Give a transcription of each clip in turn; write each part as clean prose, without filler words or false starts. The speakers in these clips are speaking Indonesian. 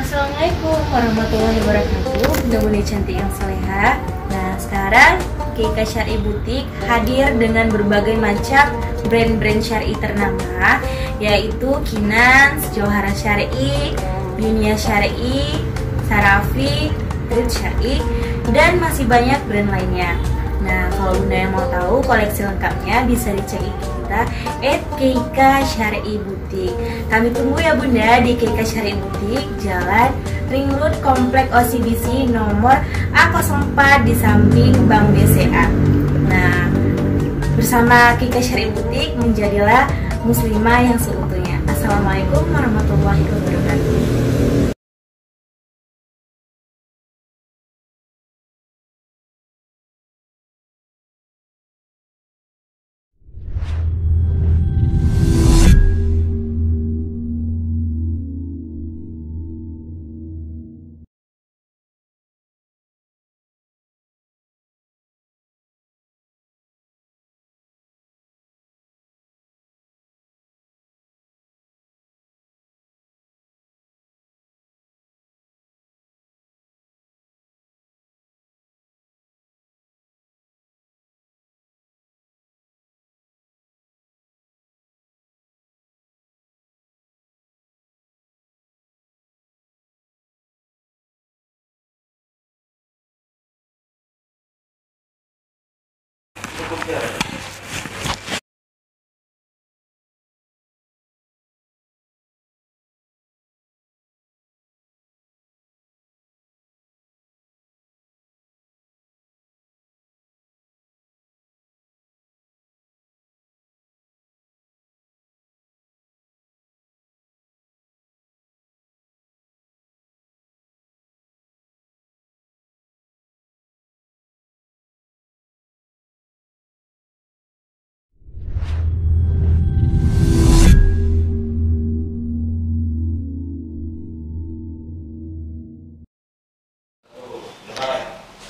Assalamualaikum warahmatullahi wabarakatuh. Mudah-mudahan cantik yang soleha. Nah, sekarang Keika Syar'i Butik hadir dengan berbagai macam brand-brand syar'i ternama, yaitu Kinans, Johara Syar'i, Dunia Syar'i, Sarafi, Trid Syar'i, dan masih banyak brand lainnya. Nah, kalau Bunda yang mau tahu koleksi lengkapnya bisa dicek IG kita @Keika Syar'i Butik. Kami tunggu ya Bunda di Keika Syar'i Butik, Jalan Ring Road Komplek OCBC nomor A04 di samping Bank BCA. Nah, bersama Keika Syar'i Butik menjadilah muslimah yang seutuhnya. Assalamualaikum warahmatullahi wabarakatuh.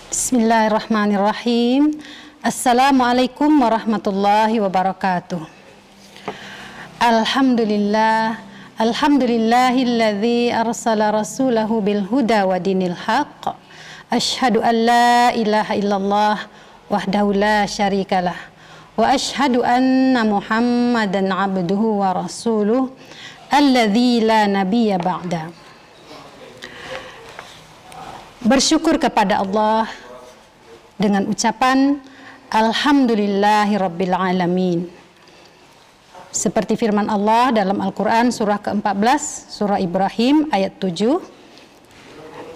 Bismillahirrahmanirrahim. Assalamualaikum warahmatullahi wabarakatuh. Alhamdulillahilladzi arsala rasulahu bil huda wa dinil haqq. Asyhadu an la ilaha illallah wahdahu la syarikalah wa asyhadu anna Muhammadan abduhu wa rasuluh alladzi la nabiyya ba'da. Bersyukur kepada Allah dengan ucapan Alhamdulillahirabbil alamin. Seperti firman Allah dalam Al-Qur'an surah ke-14, surah Ibrahim ayat 7.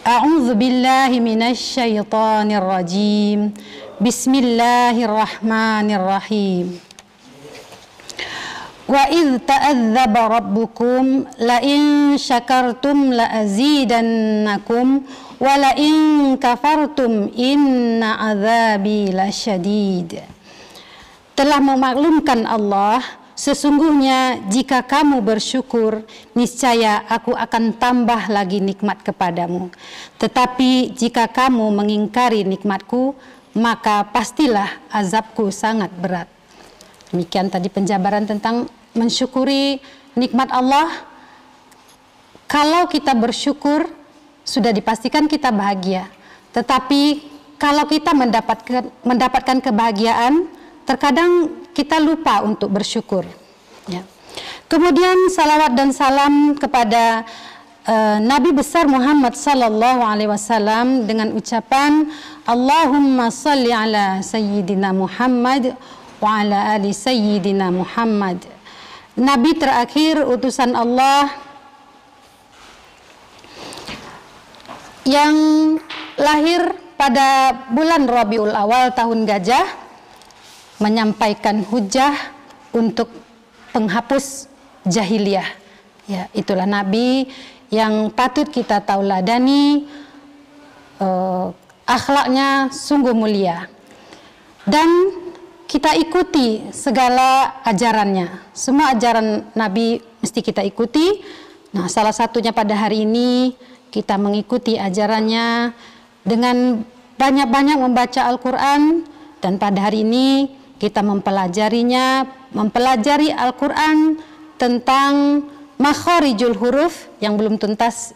A'udzu billahi minasy syaithanir rajim. Bismillahirrahmanirrahim. Wa idz ta'adzaba rabbukum la in syakartum la azidannakum wa la in kafartum inna azabi lasyadid. Telah memaklumkan Allah, sesungguhnya jika kamu bersyukur, niscaya aku akan tambah lagi nikmat kepadamu. Tetapi jika kamu mengingkari nikmatku, maka pastilah azabku sangat berat. Demikian tadi penjabaran tentang mensyukuri nikmat Allah. Kalau kita bersyukur, sudah dipastikan kita bahagia. Tetapi kalau kita mendapatkan kebahagiaan, terkadang kita lupa untuk bersyukur. Ya. Kemudian salawat dan salam kepada Nabi besar Muhammad sallallahu alaihi wasallam dengan ucapan Allahumma salli ala sayyidina Muhammad wa ala ali sayyidina Muhammad. Nabi terakhir utusan Allah yang lahir pada bulan Rabiul Awal tahun Gajah, menyampaikan hujah untuk penghapus jahiliyah. Ya, itulah Nabi yang patut kita tauladani, akhlaknya sungguh mulia. Dan kita ikuti segala ajarannya. Semua ajaran Nabi mesti kita ikuti. Nah, salah satunya pada hari ini kita mengikuti ajarannya dengan banyak-banyak membaca Al-Quran. Dan pada hari ini kita mempelajari Al-Quran tentang makharijul huruf yang belum tuntas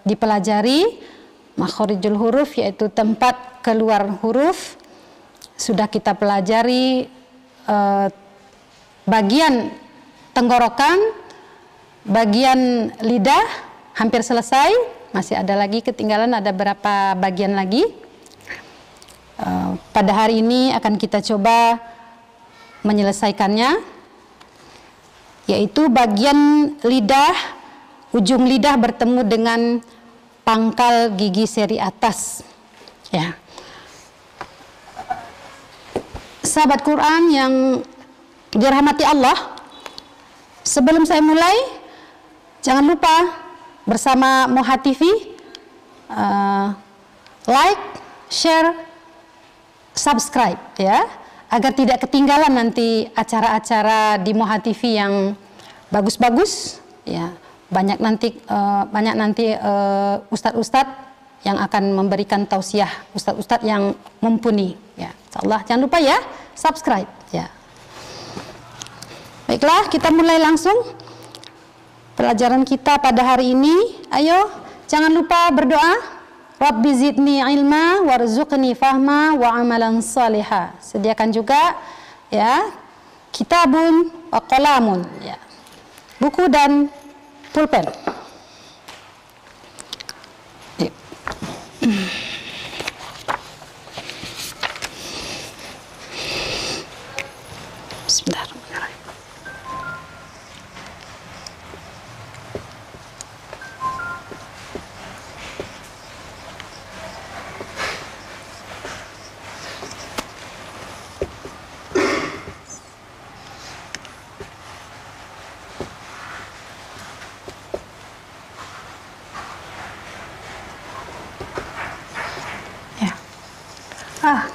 dipelajari. Makhorijul huruf yaitu tempat keluar huruf. Sudah kita pelajari bagian tenggorokan, bagian lidah, hampir selesai. Masih ada lagi ketinggalan, ada berapa bagian lagi. Pada hari ini akan kita coba menyelesaikannya, yaitu bagian lidah, ujung lidah bertemu dengan pangkal gigi seri atas. Ya. Sahabat Quran yang dirahmati Allah, sebelum saya mulai, jangan lupa bersama Moha TV like, share, subscribe ya, agar tidak ketinggalan nanti acara-acara di Moha TV yang bagus-bagus ya. Banyak nanti ustadz-ustadz yang akan memberikan tausiah, ustadz-ustadz yang mumpuni ya. Insyaallah jangan lupa ya subscribe ya. Baiklah, kita mulai langsung pelajaran kita pada hari ini. Ayo, jangan lupa berdoa. Rabbi zidni ilma warzuqni fahma wa amalan salihah. Sediakan juga ya kitabun wa qalamun ya. Buku dan pulpen. Bismillahirrahmanirrahim.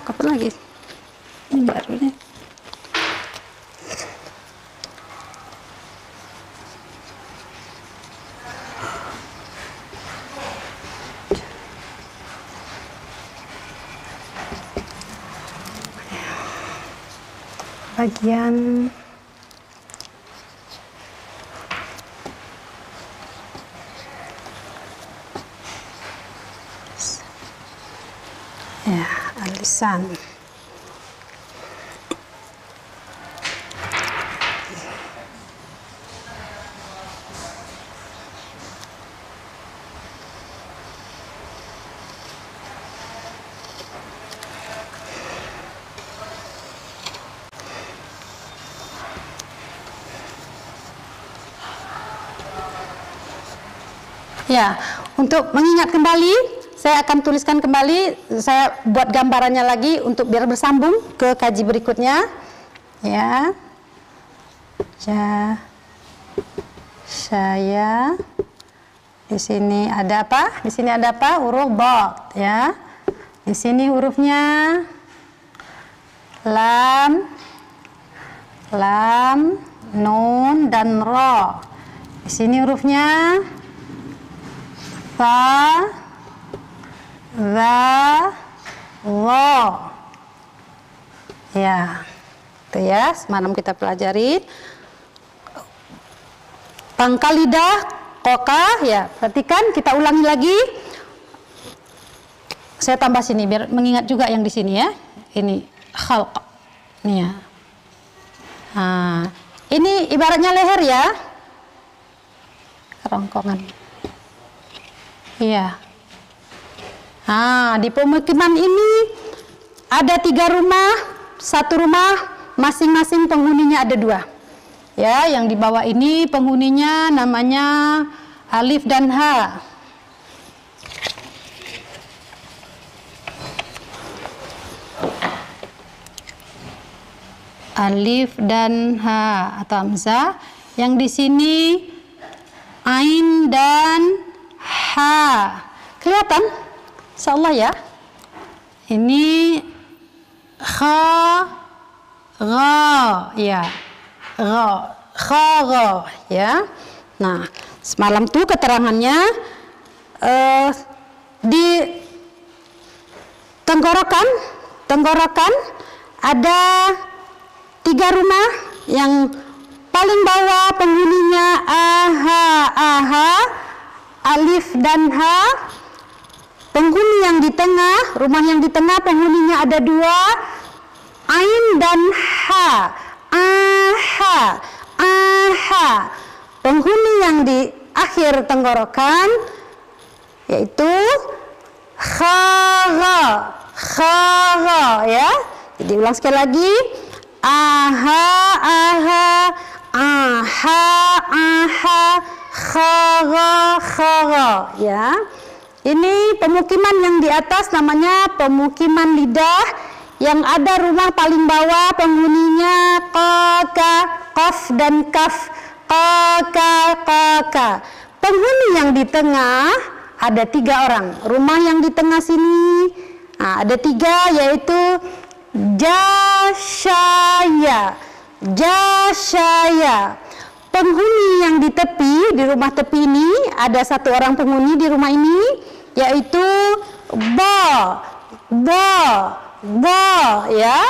Kapan lagi? Ini baru nih. Bagian ya, alisan. Ya, untuk mengingat kembali, saya akan tuliskan kembali, saya buat gambarannya lagi untuk biar bersambung ke kaji berikutnya. Ya. Saya di sini ada apa? Di sini ada apa? Huruf dad, ya. Di sini hurufnya lam, nun dan ra. Di sini hurufnya fa, za, wa. Ya, itu ya, semalam kita pelajari. Pangkal lidah, kokah, ya. Perhatikan, kita ulangi lagi. Saya tambah sini biar mengingat juga yang di sini ya. Ini khalq. Ini ya. Nah, ini ibaratnya leher ya. Kerongkongan. Iya. Nah, di pemukiman ini ada 3 rumah, 1 rumah masing-masing penghuninya ada 2. Ya, yang di bawah ini penghuninya namanya Alif dan H. Alif dan H atau hamzah. Yang di sini Ain dan H. Kelihatan? Insyaallah ya. Ini kha, gha, ya. Gha, kha, gha, ya. Nah, semalam tuh keterangannya di tenggorokan ada 3 rumah. Yang paling bawah penghuninya aha, alif dan ha. Penghuni yang di tengah, rumah yang di tengah penghuninya ada 2, ain dan ha. Aha, aha. Penghuni yang di akhir tenggorokan yaitu khara, khara, ya. Jadi ulang sekali lagi. Aha, aha, aha, aha, khara, khara, ya. Ini pemukiman yang di atas namanya pemukiman lidah, yang ada rumah paling bawah penghuninya qaka, qaf dan kaf, qaka, qaka. Penghuni yang di tengah ada 3 orang. Rumah yang di tengah sini ada 3, yaitu jashaya, jashaya. Penghuni yang di tepi, di rumah tepi ini ada 1 orang penghuni di rumah ini, yaitu ba, ba, ba, ya.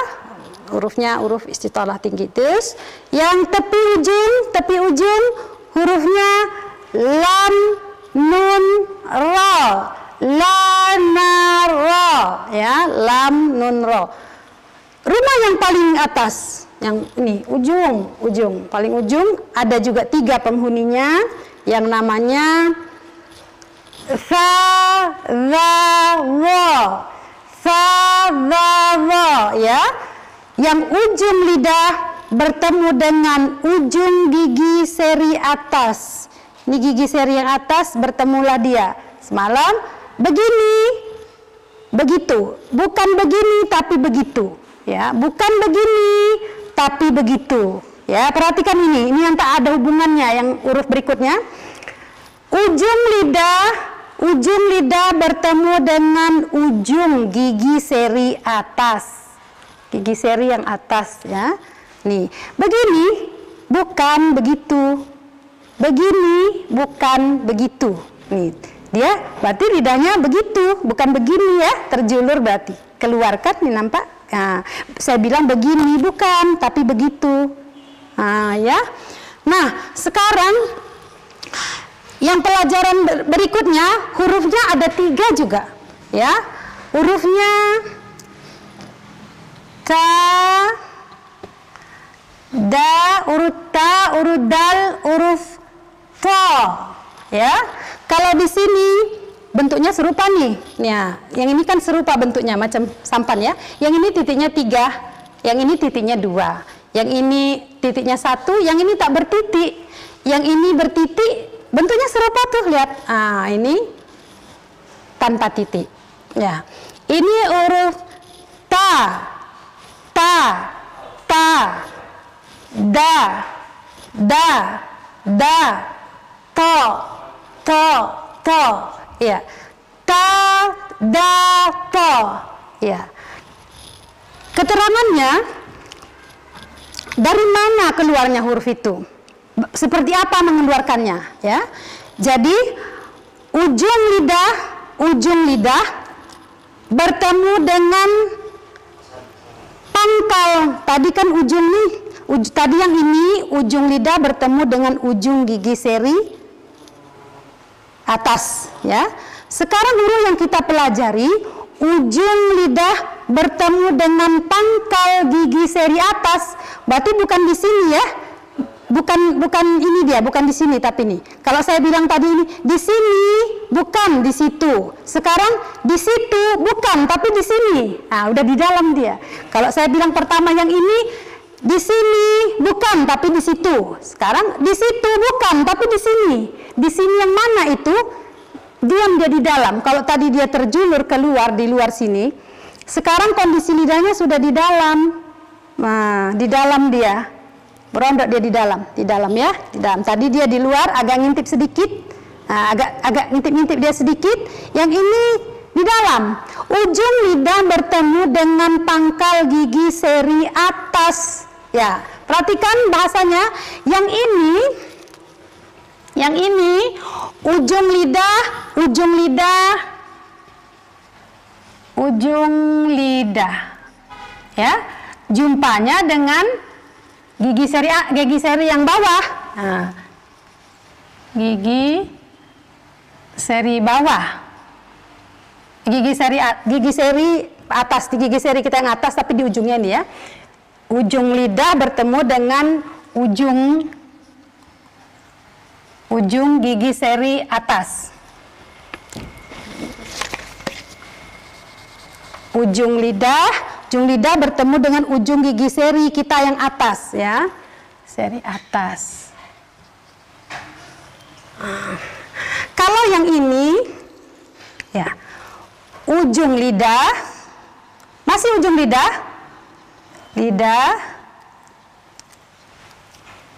Hurufnya huruf istitalah tinggi. Terus yang tepi ujung hurufnya lam, nun, ra, la, na, ra, ya, lam, nun, ra. Rumah yang paling atas, yang ini ujung paling ujung ada juga 3 penghuninya yang namanya sa, za, wa, sa, za, wa, ya. Yang ujung lidah bertemu dengan ujung gigi seri atas. Ini gigi seri yang atas, bertemulah dia. Semalam begini, begitu, bukan begini tapi begitu, ya, bukan begini tapi begitu, ya. Perhatikan ini yang tak ada hubungannya, yang huruf berikutnya. Ujung lidah bertemu dengan ujung gigi seri atas, gigi seri yang atas, ya. Nih, begini bukan begitu, begini bukan begitu. Nih, dia berarti lidahnya begitu, bukan begini, ya, terjulur berarti. Keluarkan, nih nampak? Nah, saya bilang begini bukan, tapi begitu. Nah, ya. Nah, sekarang yang pelajaran berikutnya, hurufnya ada 3 juga, ya. Hurufnya ta, da, urut ta, urut dal, huruf ta, ya. Kalau di sini bentuknya serupa nih, ya. Yang ini kan serupa bentuknya macam sampan, ya. Yang ini titiknya 3, yang ini titiknya 2, yang ini titiknya 1, yang ini tak bertitik, yang ini bertitik. Bentuknya serupa tuh, lihat. Ah, ini tanpa titik, ya. Ini huruf ta, ta, ta, da, da, da, to, to, to, ya. Ta, da, to, ya. Keterangannya, dari mana keluarnya huruf itu? Seperti apa mengeluarkannya, ya? Jadi ujung lidah bertemu dengan pangkal. Tadi kan ujung nih, tadi yang ini ujung lidah bertemu dengan ujung gigi seri atas, ya. Sekarang huruf yang kita pelajari, ujung lidah bertemu dengan pangkal gigi seri atas. Berarti bukan di sini, ya. Bukan ini dia, bukan di sini, tapi ini. Kalau saya bilang tadi ini di sini, bukan di situ. Sekarang di situ, bukan, tapi di sini. Nah, udah di dalam dia. Kalau saya bilang pertama yang ini di sini, bukan, tapi di situ. Sekarang di situ, bukan, tapi di sini. Di sini yang mana itu? Diam dia di dalam. Kalau tadi dia terjulur keluar di luar sini, sekarang kondisi lidahnya sudah di dalam. Nah, di dalam dia. Berondok dia di dalam, ya, di dalam. Tadi dia di luar, agak ngintip sedikit, nah, agak ngintip dia sedikit. Yang ini di dalam. Ujung lidah bertemu dengan pangkal gigi seri atas, ya. Perhatikan bahasanya. Yang ini ujung lidah, ya. Jumpanya dengan gigi seri yang bawah. Nah, gigi seri bawah. Gigi seri atas, di gigi seri kita yang atas tapi di ujungnya nih ya. Ujung lidah bertemu dengan ujung gigi seri atas. Ujung lidah bertemu dengan ujung gigi seri kita yang atas ya. Seri atas. Kalau yang ini ya, ujung lidah, masih ujung lidah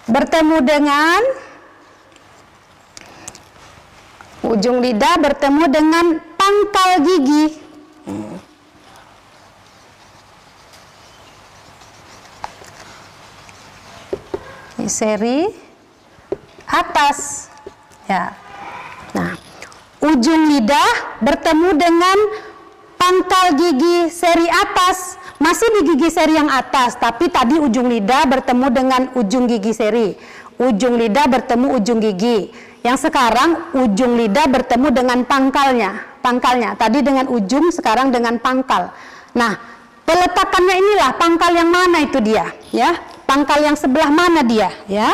bertemu dengan ujung lidah bertemu dengan pangkal gigi. Ini seri atas ya. Nah, ujung lidah bertemu dengan pangkal gigi seri atas, masih di gigi seri yang atas, tapi tadi ujung lidah bertemu dengan ujung gigi seri. Ujung lidah bertemu ujung gigi. Yang sekarang ujung lidah bertemu dengan pangkalnya. Tadi dengan ujung, sekarang dengan pangkal. Nah, peletakannya inilah pangkal yang mana itu dia, ya. Pangkal yang sebelah mana dia, ya.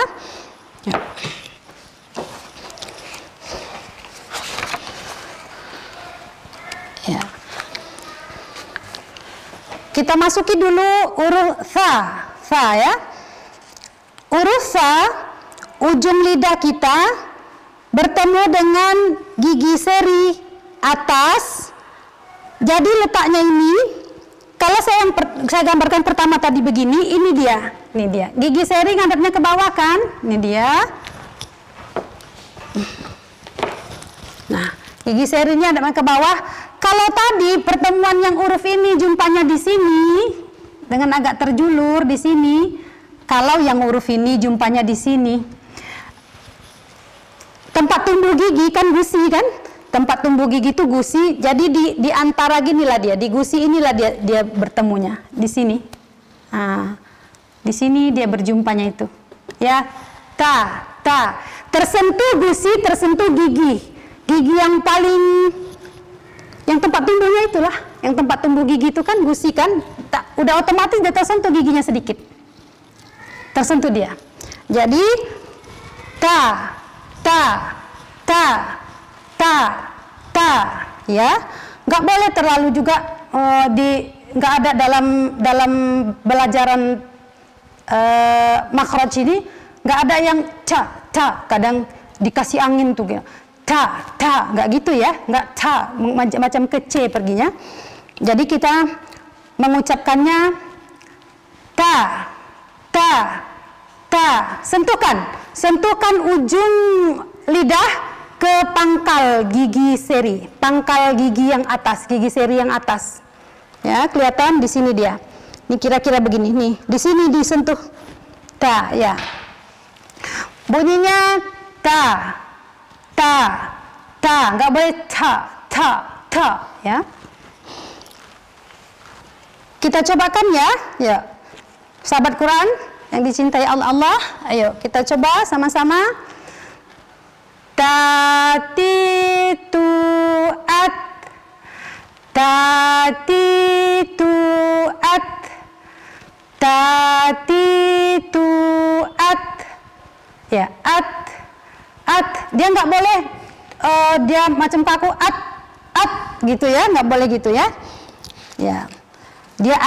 Ya. Kita masuki dulu huruf fa ya. Huruf fa, ujung lidah kita bertemu dengan gigi seri atas. Jadi letaknya ini, kalau saya gambarkan pertama tadi begini, ini dia. Gigi seri ngadepnya ke bawah kan? Ini dia. Nah, gigi serinya ngadepnya ke bawah. Kalau tadi pertemuan yang huruf ini jumpanya di sini dengan agak terjulur di sini. Kalau yang huruf ini jumpanya di sini. Tempat tumbuh gigi kan gusi kan? Tempat tumbuh gigi itu gusi. Jadi di antara ginilah dia, di gusi inilah dia bertemunya di sini. Nah, di sini dia berjumpanya itu. Ya, ta. Tersentuh gusi, tersentuh gigi. Gigi yang paling, yang tempat tumbuhnya itulah, yang tempat tumbuh gigi itu kan gusi kan, udah otomatis dia tersentuh giginya sedikit, tersentuh dia. Jadi ta, ya, nggak boleh terlalu juga nggak ada dalam belajaran makhraj ini, nggak ada yang ta, kadang dikasih angin tuh ya. Ta, nggak gitu ya, nggak ta, macam ke C perginya. Jadi kita mengucapkannya ta, sentuhkan ujung lidah ke pangkal gigi seri, pangkal gigi yang atas, gigi seri yang atas. Ya, kelihatan di sini dia. Ini kira-kira begini nih, di sini disentuh ta, ya. Bunyinya ta, nggak boleh ta, ya. Kita cobakan ya, sahabat Quran yang dicintai Allah, ayo kita coba sama-sama. Tatituat, ya, dia nggak boleh dia macam kaku at gitu ya, nggak boleh gitu ya. Ya, dia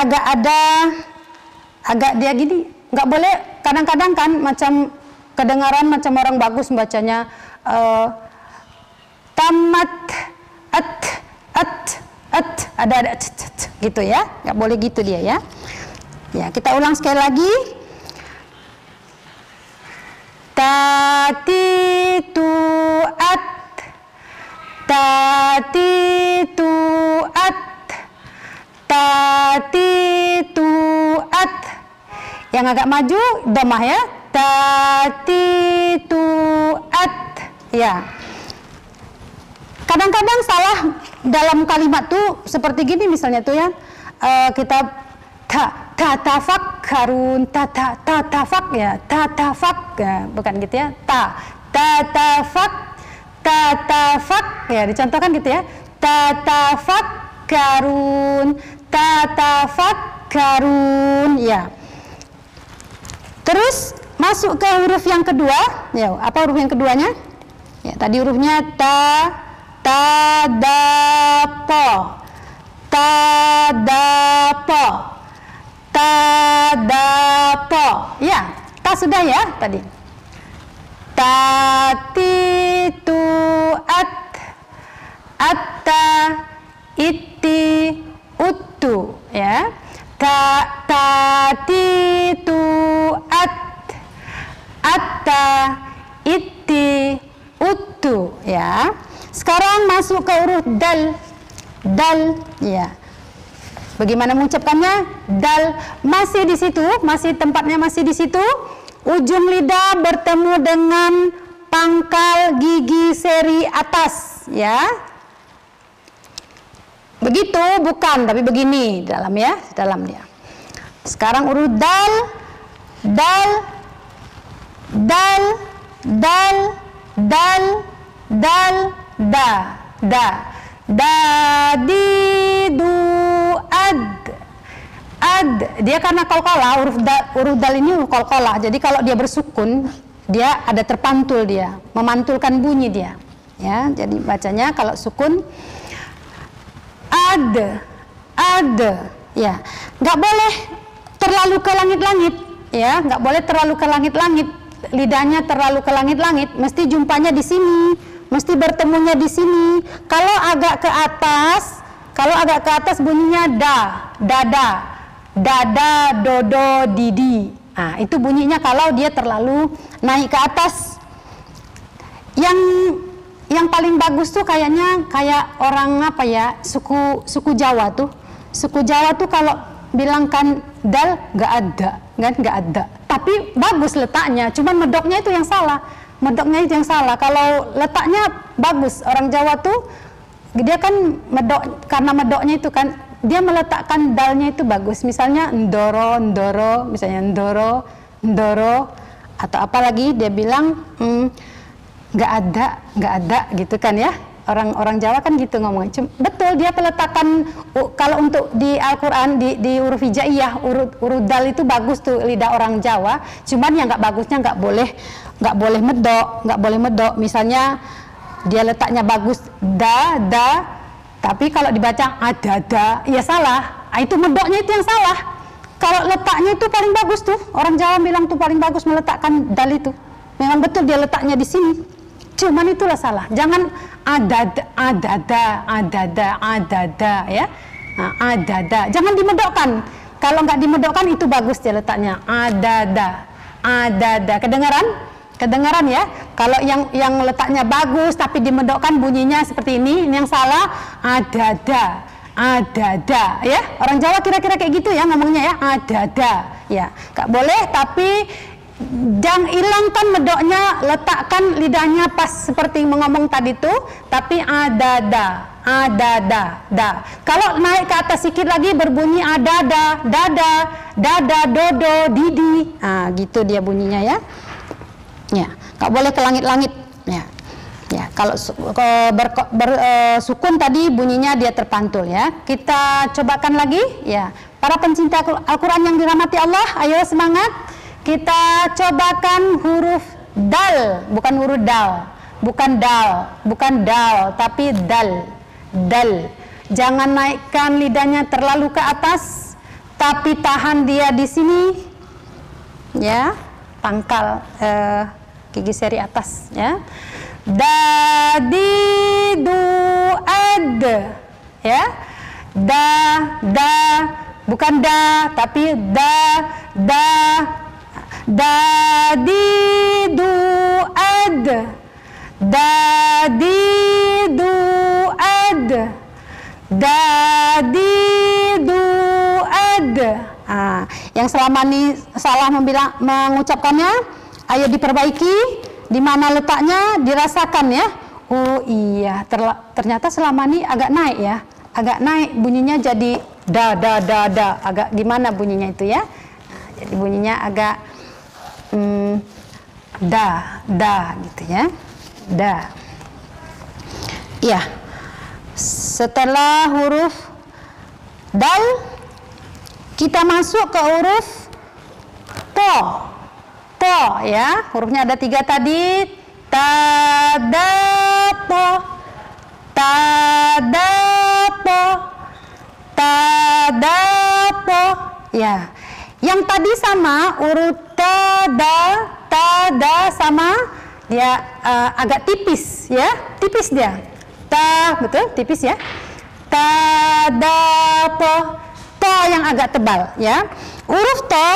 agak dia gini, nggak boleh. Kadang-kadang kan macam kedengaran macam orang bagus bacanya tamat ada gitu ya, nggak boleh gitu dia ya. Ya, kita ulang sekali lagi. Tatituat. Yang agak maju dhammah ya. Tatituat. Ya. Kadang-kadang salah dalam kalimat tuh seperti gini misalnya tuh ya. Kita tatafakkarun, tatafak ya, tatafak ya, bukan gitu ya. Tatafak, tatafak, ya dicontohkan gitu ya, tatafakkarun, tatafakkarun, ya. Terus masuk ke huruf yang kedua, ya apa huruf yang keduanya? Ya tadi hurufnya tadapo, tadapo, tadapo, ya, ta sudah ya tadi. Tatituat, atta, iti, utu, ya. Tatituat, atta, iti, utu, ya. Sekarang masuk ke huruf dal, dal, ya. Bagaimana mengucapkannya? Dal, masih di situ, masih tempatnya masih di situ. Ujung lidah bertemu dengan pangkal gigi seri atas, ya. Begitu bukan, tapi begini dalam ya, dalam dia. Sekarang urut dal, dal, dal, dal, dal, dal, da, da, dadi, du, ad, ad. Dia karena qalqalah, huruf dal ini huruf qalqalah. Jadi kalau dia bersukun, dia ada terpantul dia, memantulkan bunyi dia. Ya, jadi bacanya kalau sukun ad, ad, ya. Nggak boleh terlalu ke langit-langit, ya. Nggak boleh terlalu ke langit-langit. Lidahnya terlalu ke langit-langit, mesti jumpanya di sini, mesti bertemunya di sini. Kalau agak ke atas bunyinya da, dada, dada, dodo, didi. Nah, itu bunyinya kalau dia terlalu naik ke atas. Yang paling bagus tuh kayaknya kayak orang apa ya, suku Jawa tuh. Suku Jawa tuh kalau bilangkan dal nggak ada, kan nggak ada. Tapi bagus letaknya, cuman medoknya itu yang salah. Medoknya itu yang salah. Kalau letaknya bagus, orang Jawa tuh dia kan medok, karena medoknya itu kan dia meletakkan dalnya itu bagus. Misalnya ndoro, ndoro, misalnya ndoro, ndoro, atau apalagi dia bilang nggak ada gitu kan ya. Orang Jawa kan gitu ngomongnya. Betul, dia peletakan kalau untuk di Al-Quran di huruf hijaiyah, urut dal itu bagus tuh lidah orang Jawa. Cuman yang nggak bagusnya nggak boleh medok. Misalnya dia letaknya bagus da, tapi kalau dibaca ada, ya salah. Itu medoknya itu yang salah. Kalau letaknya itu paling bagus tuh. Orang Jawa bilang tuh paling bagus meletakkan dal itu. Memang betul dia letaknya di sini. Cuman itulah salah. Jangan adada ya. Nah, adada. Jangan dimedokkan. Kalau nggak dimedokkan itu bagus dia letaknya. Adada. Kedengaran ya. Kalau yang letaknya bagus tapi dimedokkan bunyinya seperti ini yang salah. Adada ya. Orang Jawa kira-kira kayak gitu ya ngomongnya ya. Adada ya. Nggak boleh, tapi jangan hilangkan medoknya, letakkan lidahnya pas seperti mengomong tadi tuh, tapi adada, da. Kalau naik ke atas sedikit lagi berbunyi adada, dada, dodo, didi. Nah, gitu dia bunyinya ya. Ya, nggak boleh ke langit-langit. Ya, kalau sukun tadi bunyinya dia terpantul ya. Kita cobakan lagi ya. Para pencinta Al-Quran yang dirahmati Allah, ayo semangat. Kita cobakan huruf dal, bukan huruf dal, bukan dal, tapi dal. Jangan naikkan lidahnya terlalu ke atas, tapi tahan dia di sini, ya, pangkal gigi seri atas, ya. Dadi du ad, ya, bukan da, tapi da. Dadi du ad, dadi du ad, dadi du ad. Yang selama ini salah mengucapkannya, ayo diperbaiki. Di mana letaknya dirasakan ya. Oh iya, ternyata selama ini agak naik ya, agak naik bunyinya jadi da, agak gimana bunyinya itu ya. Jadi bunyinya agak da gitu ya, da. Ya, setelah huruf dal kita masuk ke huruf to. To ya, hurufnya ada 3 tadi. Tadapo, tadapo, tadapo. Ya, yang tadi sama urut tada sama dia agak tipis ya, tipis dia. Betul, tipis ya. Tadapo, to yang agak tebal ya. Huruf to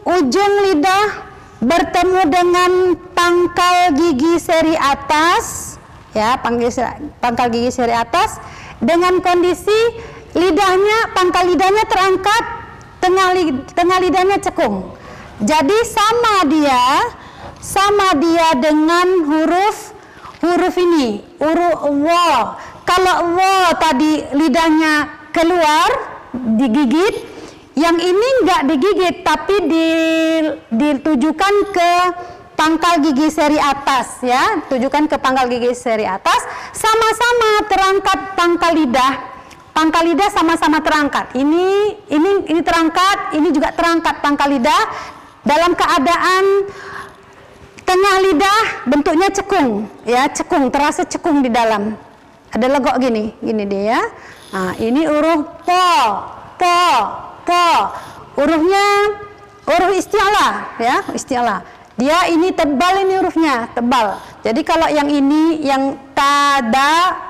ujung lidah bertemu dengan pangkal gigi seri atas ya, pangkal gigi seri atas dengan kondisi lidahnya, pangkal lidahnya terangkat, tengah lidahnya cekung. Jadi sama dia dengan huruf ini, huruf wo. Kalau wo tadi lidahnya keluar digigit, yang ini enggak digigit tapi ditujukan ke pangkal gigi seri atas ya, tujukan ke pangkal gigi seri atas, sama-sama terangkat pangkal lidah sama-sama terangkat. Ini terangkat, ini juga terangkat pangkal lidah dalam keadaan tengah lidah bentuknya cekung ya, cekung, terasa cekung di dalam. Ada legok gini dia ya. Nah, ini huruf po. Hurufnya huruf isti'la ya, isti'la. Dia ini tebal, ini hurufnya tebal. Jadi kalau yang ini yang tada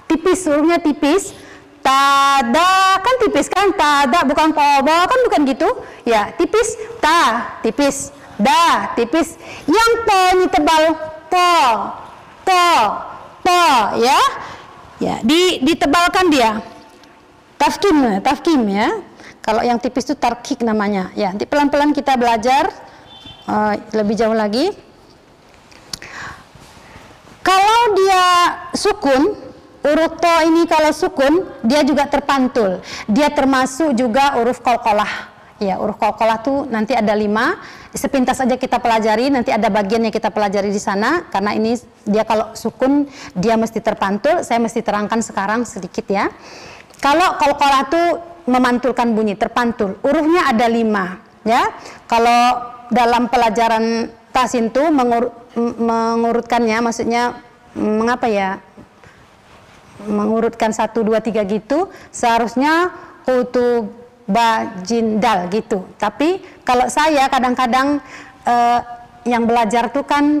tipis, hurufnya tipis. Tada kan tipis kan, tada bukan koba kan, bukan gitu ya, tipis. Tipis, da tipis. Yang to ini tebal, to ya. Ya, ditebalkan dia. Tafkim ya. Kalau yang tipis itu tarkik namanya. Ya, nanti pelan-pelan kita belajar lebih jauh lagi. Kalau dia sukun, huruf to ini kalau sukun, dia juga terpantul. Dia termasuk juga huruf qalqalah. Ya, huruf qalqalah tuh nanti ada 5. Sepintas saja kita pelajari, nanti ada bagian yang kita pelajari di sana. Karena ini dia kalau sukun, dia mesti terpantul. Saya mesti terangkan sekarang sedikit ya. Kalau qalqalah tuh memantulkan bunyi, terpantul. Hurufnya ada 5 ya. Kalau dalam pelajaran tasin tuh mengurutkannya, maksudnya mengapa ya? Mengurutkan 1, 2, 3 gitu, seharusnya kutu bajindal gitu. Tapi kalau saya kadang-kadang yang belajar tuh kan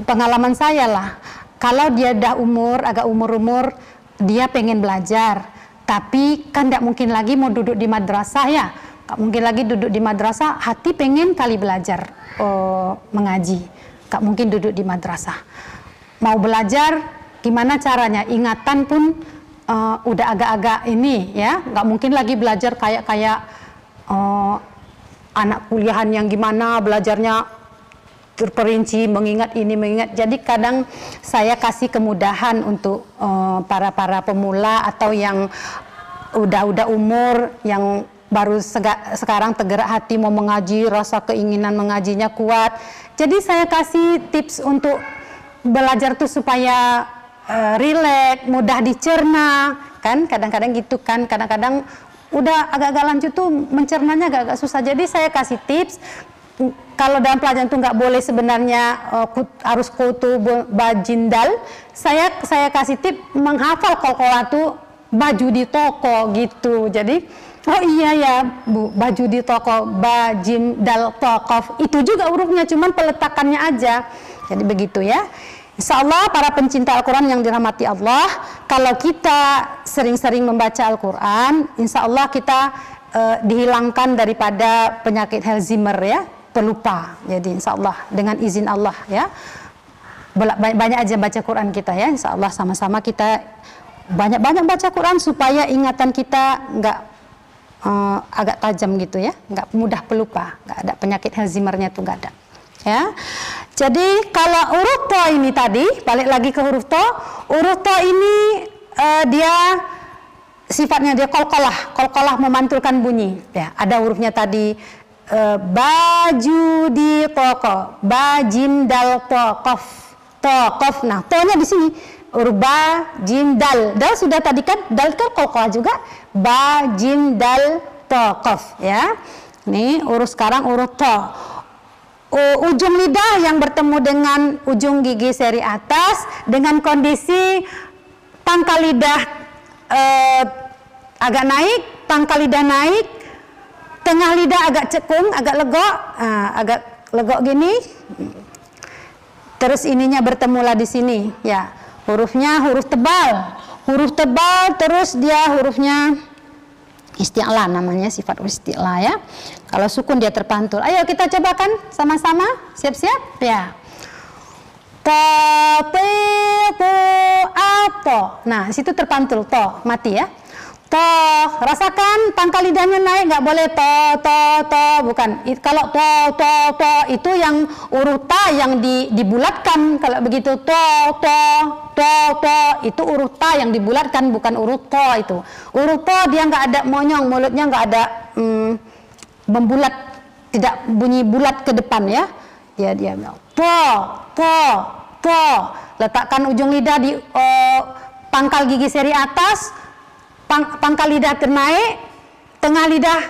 pengalaman saya lah. Kalau dia dah agak umur, dia pengen belajar, tapi kan tidak mungkin lagi mau duduk di madrasah ya. Gak mungkin lagi duduk di madrasah, hati pengen kali belajar mengaji. Gak mungkin duduk di madrasah. Mau belajar, gimana caranya? Ingatan pun udah agak-agak ini ya. Gak mungkin lagi belajar kayak anak kuliahan yang gimana belajarnya terperinci, mengingat ini, mengingat. Jadi kadang saya kasih kemudahan untuk para pemula atau yang udah umur, yang baru sekarang tergerak hati mau mengaji, rasa keinginan mengajinya kuat. Jadi saya kasih tips untuk belajar tuh supaya rileks, mudah dicerna, kan kadang-kadang gitu kan, kadang-kadang udah agak-agak lanjut tuh mencernanya agak-agak susah. Jadi saya kasih tips, kalau dalam pelajaran itu nggak boleh sebenarnya harus kutu bajindal, saya kasih tips menghafal qalqalah tuh baju di toko gitu. Jadi oh iya ya Bu, baju di toko, bajindal tokof, itu juga hurufnya, cuman peletakannya aja. Jadi begitu ya. Insya Allah para pencinta Al-Quran yang dirahmati Allah, kalau kita sering-sering membaca Al-Quran, insya Allah kita dihilangkan daripada penyakit Alzheimer ya, pelupa. Jadi insya Allah dengan izin Allah ya, banyak aja baca Quran kita ya. Insya Allah sama-sama kita banyak-banyak baca Quran supaya ingatan kita nggak agak tajam gitu ya, nggak mudah pelupa, nggak ada penyakit Alzheimer-nya tuh nggak ada. Ya, jadi kalau huruf to ini tadi, balik lagi ke huruf to ini dia sifatnya dia qalqalah memantulkan bunyi. Ya, ada hurufnya tadi baju di koko, ba jim dal to kof. Nah, to-nya di sini huruf ba jim dal. Dal sudah tadi kan, dal kan koko juga. Ba jim dal to kof ya. Nih urus sekarang urut to. Ujung lidah yang bertemu dengan ujung gigi seri atas dengan kondisi pangkal lidah agak naik, pangkal lidah naik, tengah lidah agak cekung, agak legok gini. Terus ininya bertemulah di sini, ya. Hurufnya huruf tebal, terus dia hurufnya isti'la, namanya sifat isti'la ya. Kalau sukun dia terpantul. Ayo kita cobakan sama-sama, siap-siap ya. To. Nah, situ terpantul to, mati ya. To, rasakan pangkal lidahnya naik, nggak boleh to, bukan. Kalau to itu yang urut ta yang dibulatkan. Kalau begitu to itu urut ta yang dibulatkan, bukan urut to itu. Urut to dia nggak ada monyong, mulutnya nggak ada membulat, tidak bunyi bulat ke depan ya. Ya dia to. Letakkan ujung lidah di pangkal gigi seri atas. Pangkal lidah ternaik, tengah lidah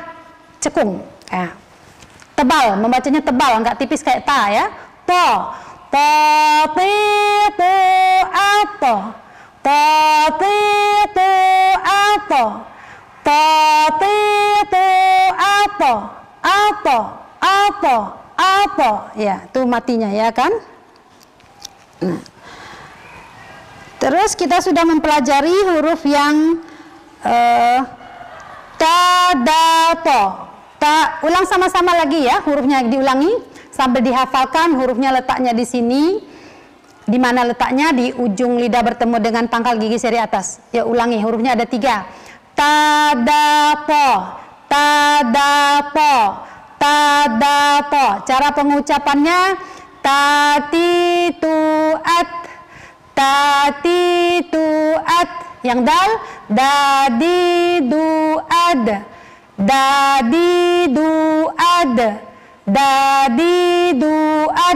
cekung ya. Tebal, membacanya tebal, enggak tipis kayak ta ya. To ya, itu matinya ya kan. Nah. Terus kita sudah mempelajari huruf yang ta, da, to. Ulang sama-sama lagi ya, hurufnya diulangi sambil dihafalkan. Hurufnya letaknya di sini. Di mana letaknya? Di ujung lidah bertemu dengan pangkal gigi seri atas. Ya ulangi, hurufnya ada 3. Ta, da, po. Cara pengucapannya tati, tu, at. Yang dal, dadi, du, ad.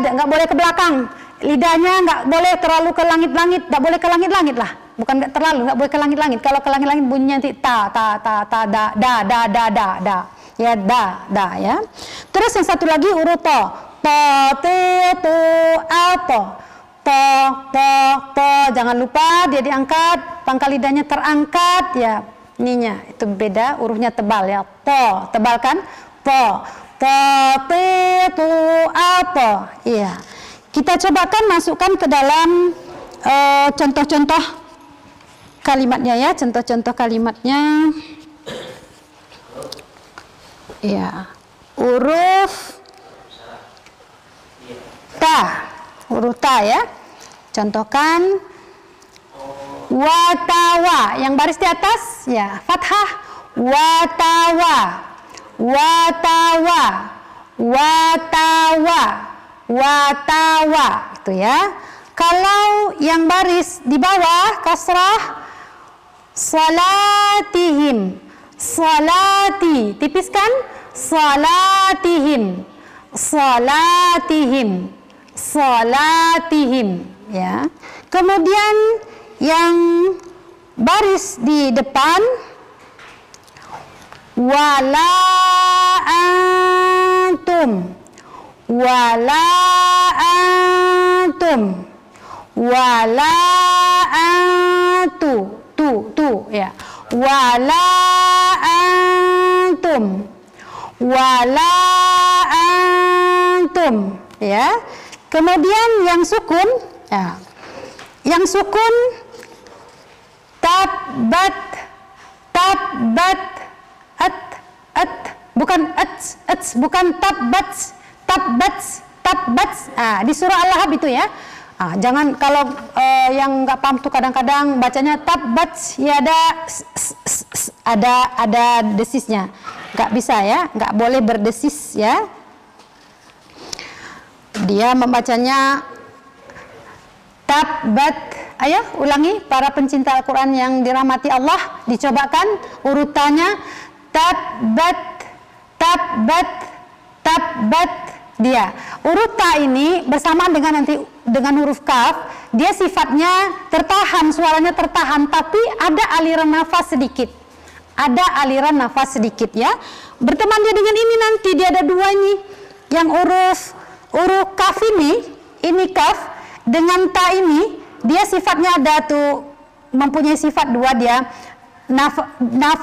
Nggak boleh ke belakang. Lidahnya nggak boleh terlalu ke langit-langit. Nggak boleh ke langit-langit lah. Bukan nggak terlalu, nggak boleh ke langit-langit. Kalau ke langit-langit bunyinya nanti ta, da. Ya, da, ya. Terus yang satu lagi urut to. To, jangan lupa dia diangkat, pangkal lidahnya terangkat ya. Ininya itu beda, hurufnya tebal ya. To, tebal kan? Iya. Kita cobakan masukkan ke dalam contoh-contoh kalimatnya ya, contoh-contoh kalimatnya. Ya. Huruf ta ya. Contohkan watawa, yang baris di atas ya fathah, watawa itu ya. Kalau yang baris di bawah kasrah, salatihim, tipiskan, salatihim ya. Kemudian yang baris di depan wala antum tu ya, wala antum ya. Kemudian yang sukun ya. Yang sukun tabbat bukan bukan tabbat. Di surah Al-Lahab itu ya. Jangan kalau yang nggak paham tuh kadang-kadang bacanya tabbat ya ada desisnya. Nggak bisa ya, nggak boleh berdesis ya. Dia membacanya tabbat. Ayo ulangi para pencinta Al-Quran yang dirahmati Allah, dicobakan urutannya tabbat tabat dia. Huruf ta ini bersamaan dengan nanti dengan huruf kaf, dia sifatnya tertahan, suaranya tertahan, tapi ada aliran nafas sedikit. Ada aliran nafas sedikit ya. Berteman dia dengan ini nanti dia ada dua ini. Yang huruf kaf ini kaf dengan ta ini, dia sifatnya ada tuh mempunyai sifat dua dia.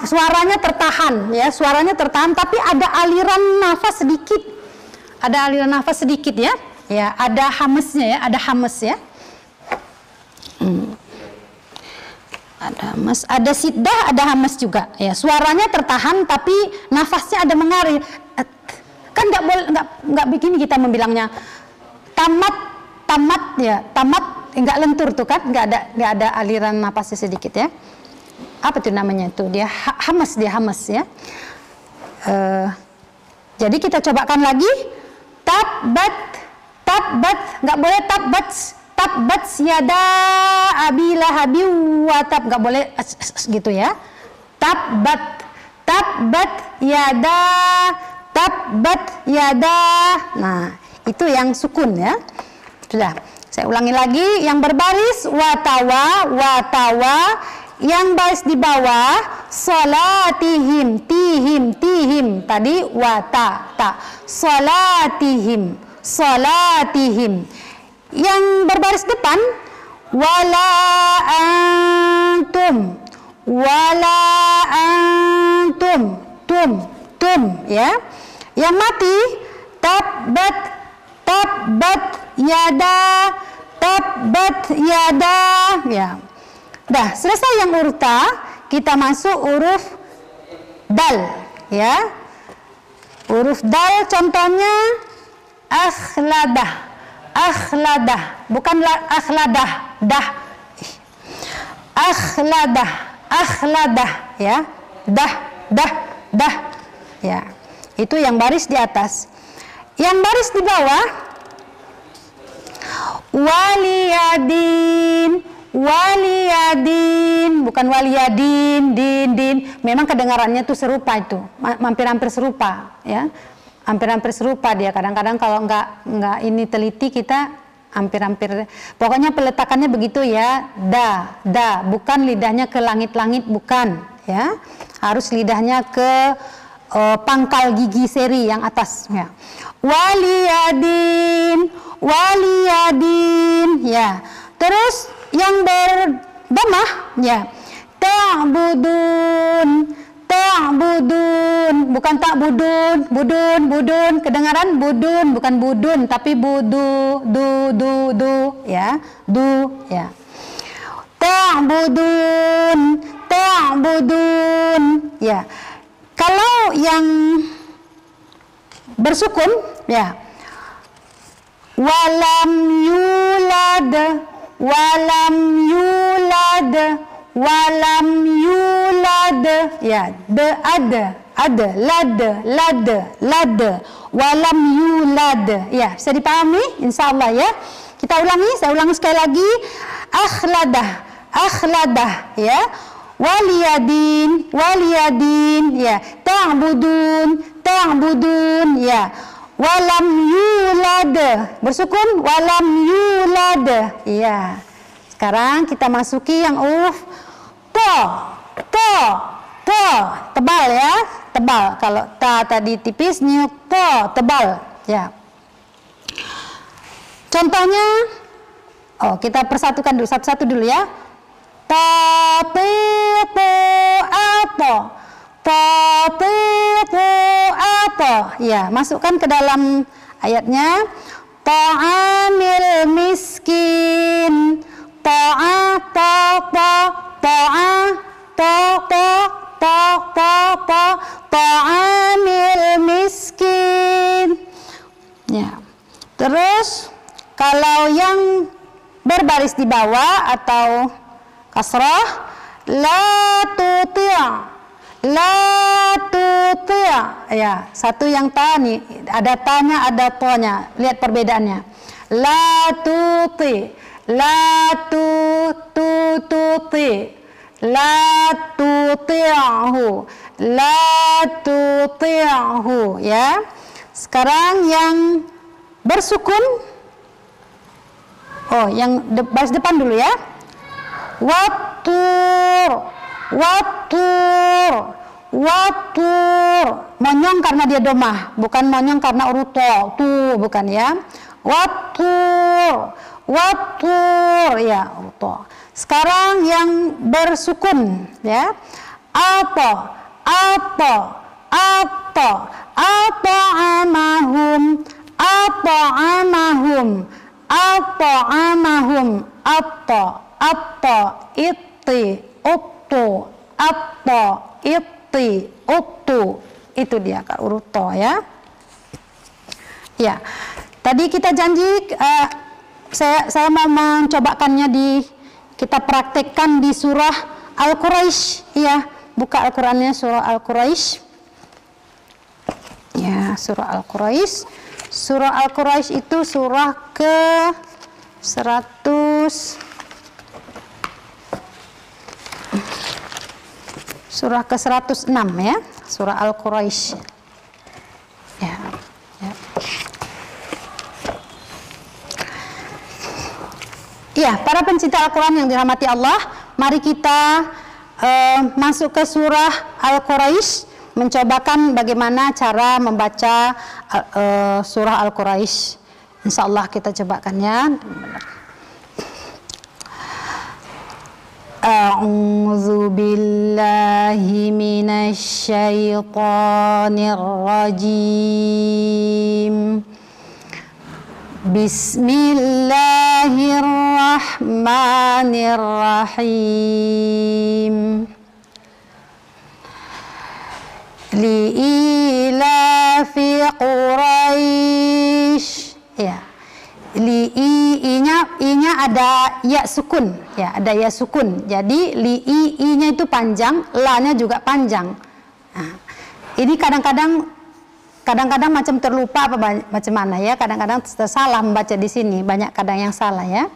Suaranya tertahan ya, suaranya tertahan tapi ada aliran nafas sedikit. Ada aliran nafas sedikit ya. Ya, ada hamesnya ya, ada hames ya. Ada hames, ada siddah, ada hames juga. Ya, suaranya tertahan tapi nafasnya ada mengalir. Kan nggak boleh, nggak begini kita membilangnya. Tamat ya, tamat nggak lentur tuh kan, nggak ada aliran nafasnya sedikit ya. Apa tuh namanya tuh? Dia hames ya. Jadi kita cobakan lagi. Tabbat, nggak boleh tabbat yada abi lahabi wa tab, nggak boleh gitu ya. Tabbat yada. Nah, itu yang sukun ya. Sudah, saya ulangi lagi. Yang berbaris watawa, yang baris di bawah salatihim, tihim tadi wata ta, salatihim. Yang berbaris depan wala antum, tum ya. Yang mati tabbat yada ya. Dah selesai yang huruf ta, kita masuk huruf dal ya. Huruf dal contohnya akhladah, bukan akhladah, akhladah ya. Dah ya. Itu yang baris di atas. Yang baris di bawah waliyadin, bukan waliyadin, din. Memang kedengarannya tuh serupa itu, hampir serupa ya, hampir serupa dia. Kadang-kadang kalau nggak ini teliti kita hampir. Pokoknya peletakannya begitu ya, da, bukan lidahnya ke langit-langit, bukan ya, harus lidahnya ke pangkal gigi seri yang atas ya. Waliyadin ya. Terus yang berdamah ya, ta'budun, bukan budun, kedengaran budun, bukan budun tapi du ya, ta'budun ya. Kalau yang bersukun ya, walam yulad ya, lad walam yulad ya. Bisa dipahami insyaallah ya. Saya ulangi sekali lagi. Akhladah ya, waliyadin ya, ta'budun ya, walam yulad bersukun, walam yulad ya. Sekarang kita masuki yang huruf to, tebal ya, tebal. Kalau ta tadi tipis, nih to tebal ya. Contohnya, kita persatukan dulu, satu-satu dulu ya. Tatiqu ya, masukkan ke dalam ayatnya. Ta'amil miskin, ta'amil miskin ya. Terus kalau yang berbaris di bawah atau kasrah, la tuti' ya. Satu yang ta nih, ada tanya, ada tonya. Lihat perbedaannya. La tuti'hu, la tuti'hu ya. Sekarang yang bersukun, yang baris depan dulu ya. Wattur, wattur, wattur. Monyong karena dia domah, bukan monyong karena urut to, bukan ya. Wattur, wattur, ya to. Sekarang yang bersukun ya. Apa, ata'amahum, ata'amahum, ata'amahum, iti, uktu, iti, uktu. Itu dia Kak urut to ya. Ya. Tadi kita janji saya mau mencobakannya kita praktekkan di surah Al-Quraisy ya. Buka Al-Qur'annya surah Al-Quraisy. Ya, surah Al-Quraisy. Surah Al-Quraisy itu surah ke 100 surah ke 106 ya, surah Al-Quraisy. Ya. Ya, para pencinta Al-Qur'an yang dirahmati Allah, mari kita masuk ke surah Al-Quraisy, mencobakan bagaimana cara membaca surah Al-Quraisy. Insyaallah kita cobakan ya. A'udzu billahi minasy syaithanir rajim. Bismillahirrahmanirrahim. Li'ilafi Quraisy. Ya. I-nya ada ya sukun, ya, ada ya sukun. Jadi i-nya itu panjang, la-nya juga panjang. Nah, ini kadang-kadang macam terlupa apa macam mana ya, kadang-kadang salah membaca di sini, banyak kadang yang salah ya.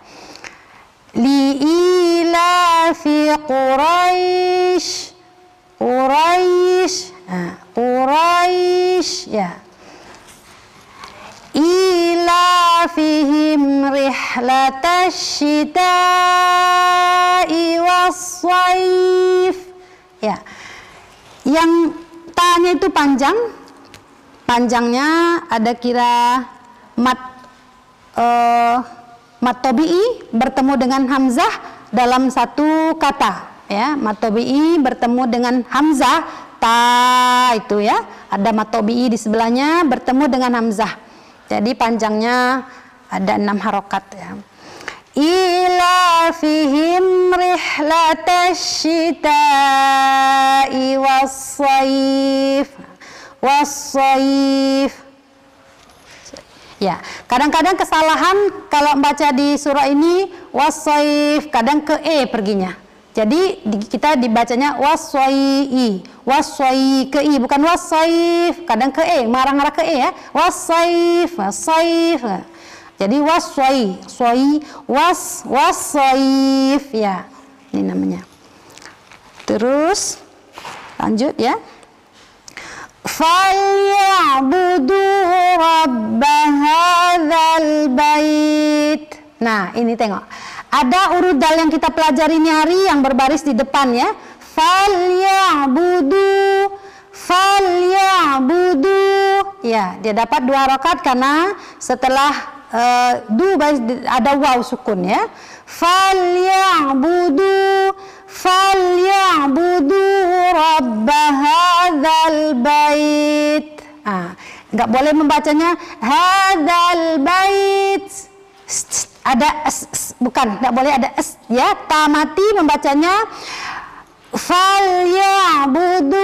Li'ilafi Quraisy. Quraisy ya. Ilafihim rihlatash syita'i was-shaif. Ya. Yang tanya itu panjangnya ada kira mat tabi'i bertemu dengan hamzah dalam satu kata ya. Mat tabi'i bertemu dengan hamzah ta itu ya, ada mat tabi'i di sebelahnya bertemu dengan hamzah. Jadi panjangnya ada 6 harokat ya. Ilafihim rihlatash syita'i was-shaif. Ya, kadang-kadang kesalahan kalau membaca di surah ini was-shaif, kadang ke perginya. Jadi kita dibacanya was-shai'i, was-shai ke i, bukan was-shaif, kadang ke marah-marah ke ya. Was-shaif, was-shaif. Jadi was-shai, was-shaif ya. Ini namanya. Terus lanjut ya. Falyabudu rabb hadzal bait. Nah, ini tengok. Ada urut dal yang kita pelajari ini hari yang berbaris di depan ya. Falyabudu. Ya, dia dapat 2 rakaat karena setelah ada waw sukun ya. Falyabudu rabb hadzal bait. Enggak boleh membacanya hadzal bait. Ada bukan, tidak boleh ada ya. Tamati membacanya falyabudu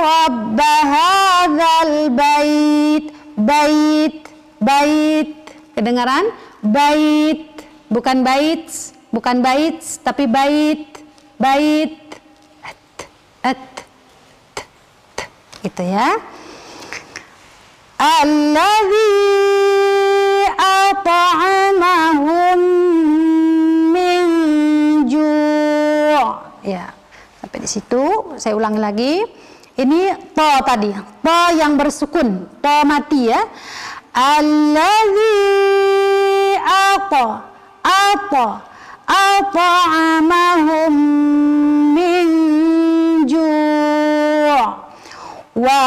rabb hadzal bait. Bait. Kedengaran? Bait. Bukan bait, tapi bait. Gitu ya. Alladzi at'amahum min ju'. Ya, sampai di situ saya ulangi lagi. Ini to tadi. ta yang bersukun, ta mati ya. Allazi at'amahum min ju' wa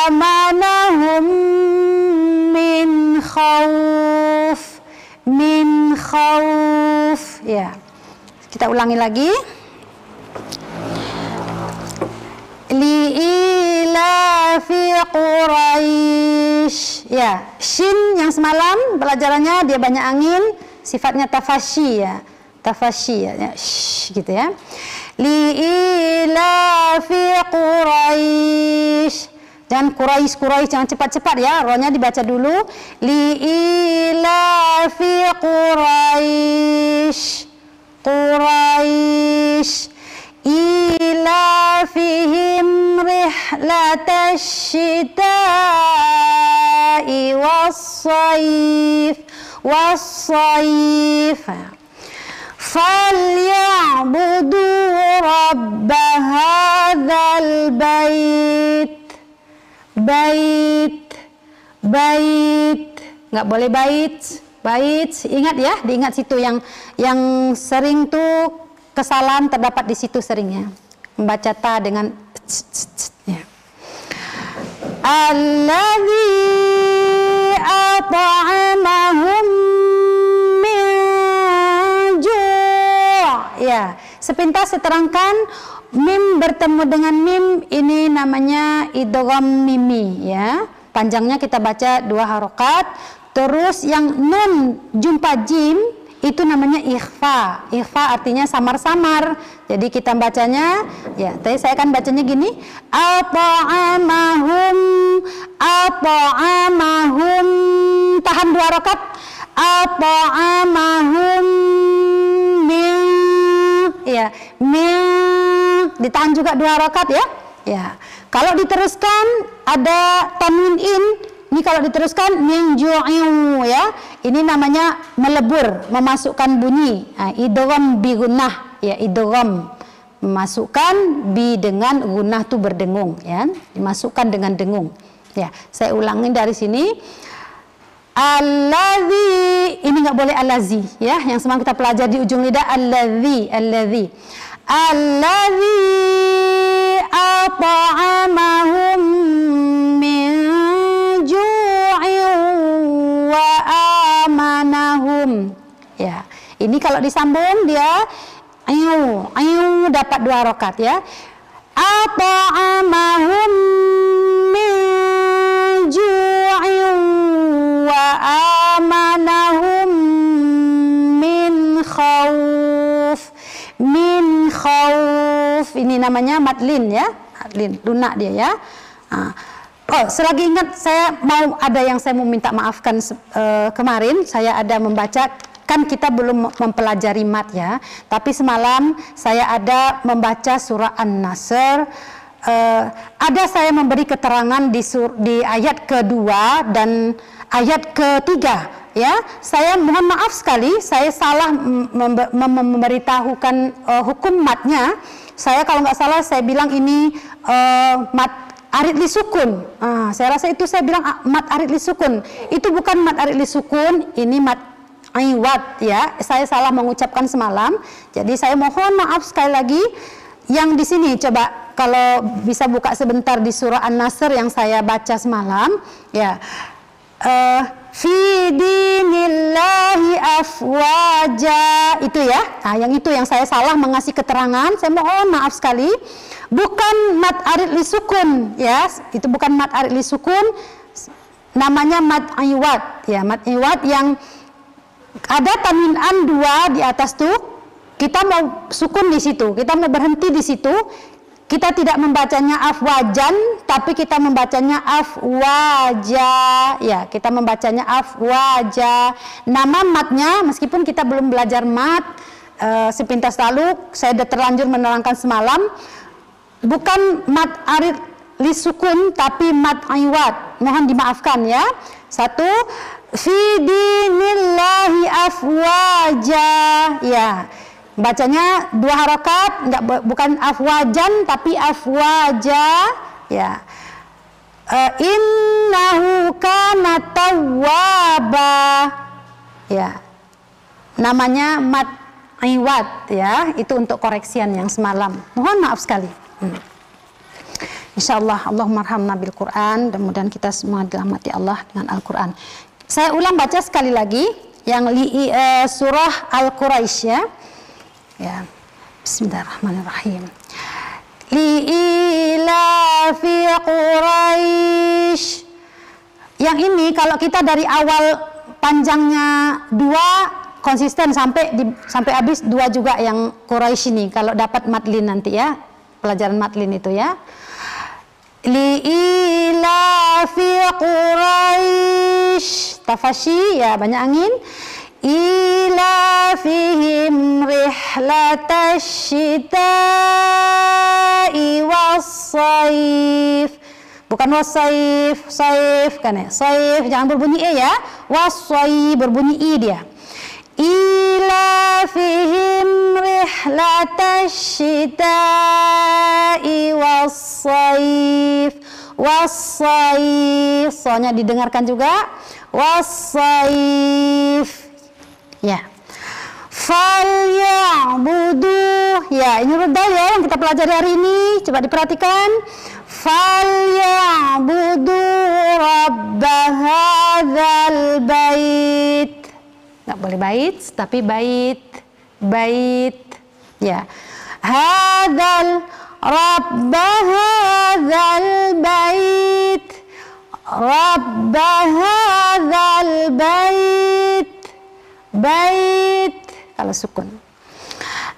amanahum min khawf. Ya, kita ulangi lagi. Li'ilafi Quraisy. Ya, shin yang semalam pelajarannya dia banyak angin, sifatnya tafashi ya. Tafashi ya, gitu ya. Li'ilafi Quraisy. Dan Quraisy jangan cepat-cepat ya, rohnya dibaca dulu. Li'ilafi Quraisy ilafihim rihlatash shita'i was-sayf falyabudu rabb hadzal bait. Nggak boleh bait, ingat ya, diingat situ yang sering tuh kesalahan terdapat di situ seringnya membaca ta dengan ya. Allazi at'amahum min ju'. Ya, sepintas saya terangkan mim bertemu dengan mim ini namanya idgham mimi ya. Panjangnya kita baca 2 harokat. Terus yang nun jumpa jim itu namanya ikhfa. Ikhfa artinya samar-samar. Jadi kita bacanya ya, tadi saya akan bacanya gini. At'amahum tahan 2 rakaat. At'amahum min ya, min ditahan juga 2 rakaat ya. Ya. Kalau diteruskan ada tanwin in. Ini kalau diteruskan min ju'in ya, ini namanya melebur, memasukkan bunyi. Nah, idgham bi gunnah ya, idgham memasukkan bi dengan gunnah itu berdengung ya, dimasukkan dengan dengung. Ya, saya ulangi dari sini. Allazi, ini nggak boleh allazi ya, yang semalam kita pelajari di ujung lidah allazi at'amahum min wa amanahum. Ya, ini kalau disambung dia ayu dapat 2 rakaat ya. At'amahum min ju'in wa amanahum min khawf. Ini namanya madlin ya, madlin lunak dia ya. Oh, selagi ingat saya mau ada yang saya mau minta maafkan kemarin saya ada membaca, kan kita belum mempelajari mat ya, tapi semalam saya ada membaca surah An-Nasr. Ada saya memberi keterangan di ayat kedua dan ayat ketiga ya. Saya mohon maaf sekali, saya salah memberitahukan hukum matnya. Saya kalau nggak salah saya bilang ini mat arid li sukun. Saya rasa itu saya bilang mat arid li sukun. Itu bukan mat arid li sukun, ini mat iwat ya. Saya salah mengucapkan semalam. Jadi saya mohon maaf sekali lagi. Yang di sini coba kalau bisa buka sebentar di surah An-Nasr yang saya baca semalam ya. Fi dinillahi afwaja, itu ya. Nah, yang itu yang saya salah mengasih keterangan. Saya mohon maaf sekali. Bukan mat arid li sukun ya, itu bukan mat arid li sukun, namanya mat iwat ya, mat iwat yang ada tanwin an 2 di atas tuh. Kita mau sukun di situ, kita mau berhenti di situ. Kita tidak membacanya afwajan, tapi kita membacanya afwaja ya, kita membacanya afwaja. Nama matnya meskipun kita belum belajar mat sepintas lalu, saya sudah terlanjur menerangkan semalam. Bukan mat arid li sukun tapi mat iwat. Mohon dimaafkan ya. 1 fi dinillahi afwaja ya. Bacanya 2 harakat, bukan afwajan tapi afwaja ya. innahu kana tawwaba. Ya, namanya mad iwad ya, itu untuk koreksian yang semalam. Mohon maaf sekali. Insyaallah Allahumma arhamna bil Quran, dan mudah-mudahan kita semua dirahmati Allah dengan Al-Quran. Saya ulang baca sekali lagi yang surah Al-Quraisy ya. Ya. Bismillahirrahmanirrahim. Li'ilafi Quraisy. Yang ini kalau kita dari awal panjangnya 2 konsisten sampai habis 2 juga yang Quraisy ini, kalau dapat madlin nanti ya, pelajaran madlin itu ya. Li'ilafi Quraisy, tafashi ya, banyak angin. Ilafihim rihlatash syita'i was-sayf. Bukan wasaif, saif kan ya. Saif jangan berbunyi e ya. Wasai berbunyi i dia. Ilafihim rihlatash syita'i was-sayf. Was-sayf, soalnya didengarkan juga. Was-sayf. Ya. Falyabudu. Ya, ini rudal ya yang kita pelajari hari ini. Coba diperhatikan. Falyabudu rabb hadzal bait. Enggak boleh bait, tapi bait. Bait. Ya. Hadzal rabb hadzal bait. Rabb hadzal bait. Bait kalau sukun.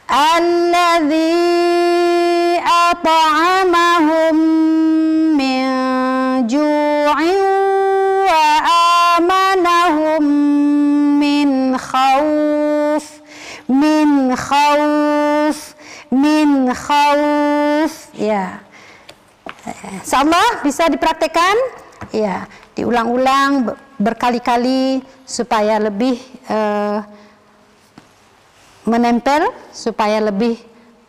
Alladzi at'amahum min ju'in wa amanahum min khauf. Min khauf. Min khauf. Ya. Insyaallah bisa dipraktekkan. Ya, diulang-ulang berkali-kali supaya lebih menempel, supaya lebih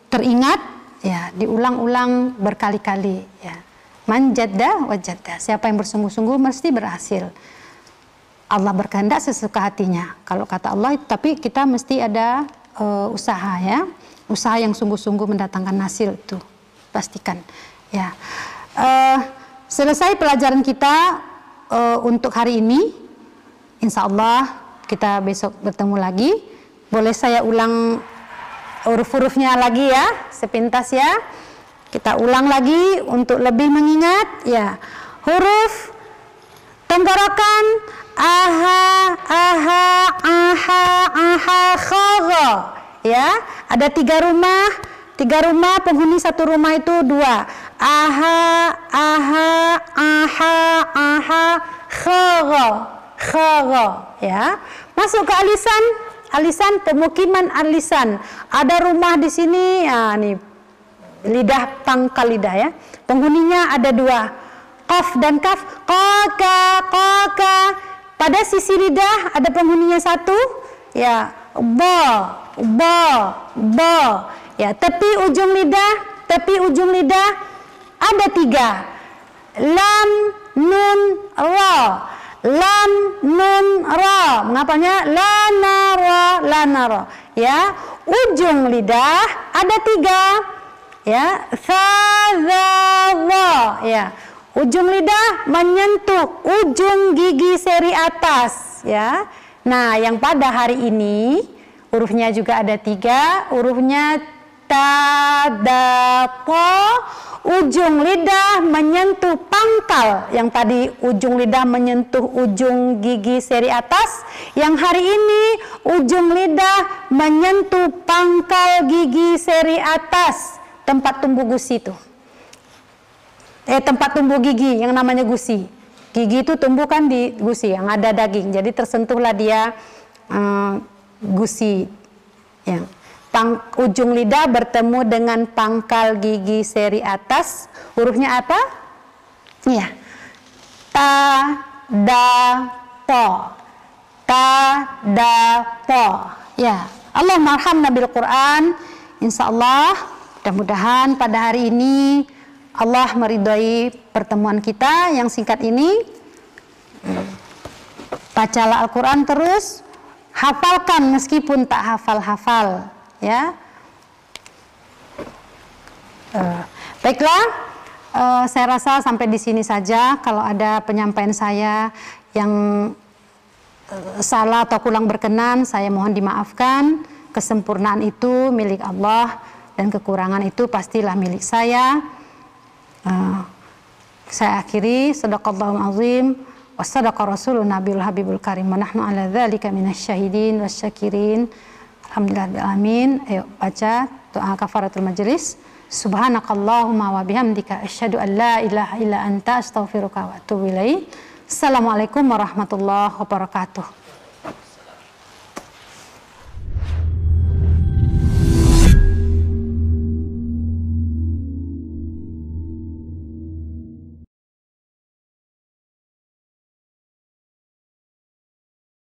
teringat. Ya, diulang-ulang berkali-kali. Ya, man jadda wajadda. Siapa yang bersungguh-sungguh mesti berhasil. Allah berkehendak sesuka hatinya. Kalau kata Allah, tapi kita mesti ada usaha ya, usaha yang sungguh-sungguh mendatangkan hasil itu pastikan. Ya, selesai pelajaran kita untuk hari ini. Insya Allah kita besok bertemu lagi. Boleh saya ulang huruf-hurufnya lagi ya, sepintas ya. Kita ulang lagi untuk lebih mengingat ya. Huruf tenggorokan aha, aha, aha, aha, khaga ya. Ada 3 rumah. 3 rumah, penghuni 1 rumah itu 2. Aha, aha, aha, aha, khaga, khaga ya. Masuk ke alisan. Alisan, pemukiman alisan. Ada rumah di sini, ya, nih lidah, pangkal lidah ya. Penghuninya ada 2, qaf dan kaf. Qaka, qaka. Pada sisi lidah ada penghuninya 1, ya. Ba, ba, ba. Ya, tepi ujung lidah ada 3. Lam, nun, ra. Lam, nun, ra. Mengapanya? La nara, la nara. Ya, ujung lidah ada 3. Ya, sa, za, za. Ya, ujung lidah menyentuh ujung gigi seri atas. Ya. Nah, yang pada hari ini hurufnya juga ada 3. Hurufnya ta, da, ta. Ujung lidah menyentuh pangkal. Yang tadi ujung lidah menyentuh ujung gigi seri atas. Yang hari ini ujung lidah menyentuh pangkal gigi seri atas. Tempat tumbuh gusi itu. Tempat tumbuh gigi yang namanya gusi. Gigi itu tumbuh kan di gusi yang ada daging. Jadi tersentuhlah dia gusi. Ya. Ujung lidah bertemu dengan pangkal gigi seri atas. Hurufnya apa? Iya. Ta, da, po. Ta, da, po. Ya. Allahumma arhamna bil Quran. Insyaallah mudah-mudahan pada hari ini Allah meridhai pertemuan kita yang singkat ini. Bacalah Al-Quran terus, hafalkan meskipun tak hafal-hafal, ya. Baiklah, saya rasa sampai di sini saja. Kalau ada penyampaian saya yang salah atau kurang berkenan, saya mohon dimaafkan. Kesempurnaan itu milik Allah dan kekurangan itu pastilah milik saya. Saya akhiri, sadaqallahul azim. Wassadaqa rasulun nabiyul habibul karim wa nahnu ala dzalika minasyahidin wasyakirin. Alhamdulillahil alamin. Ayo baca doa kafaratul majelis. Subhanakallahumma wa bihamdika asyhadu an la ilaha illa anta astaghfiruka wa atubu ilaik. Assalamualaikum warahmatullahi wabarakatuh.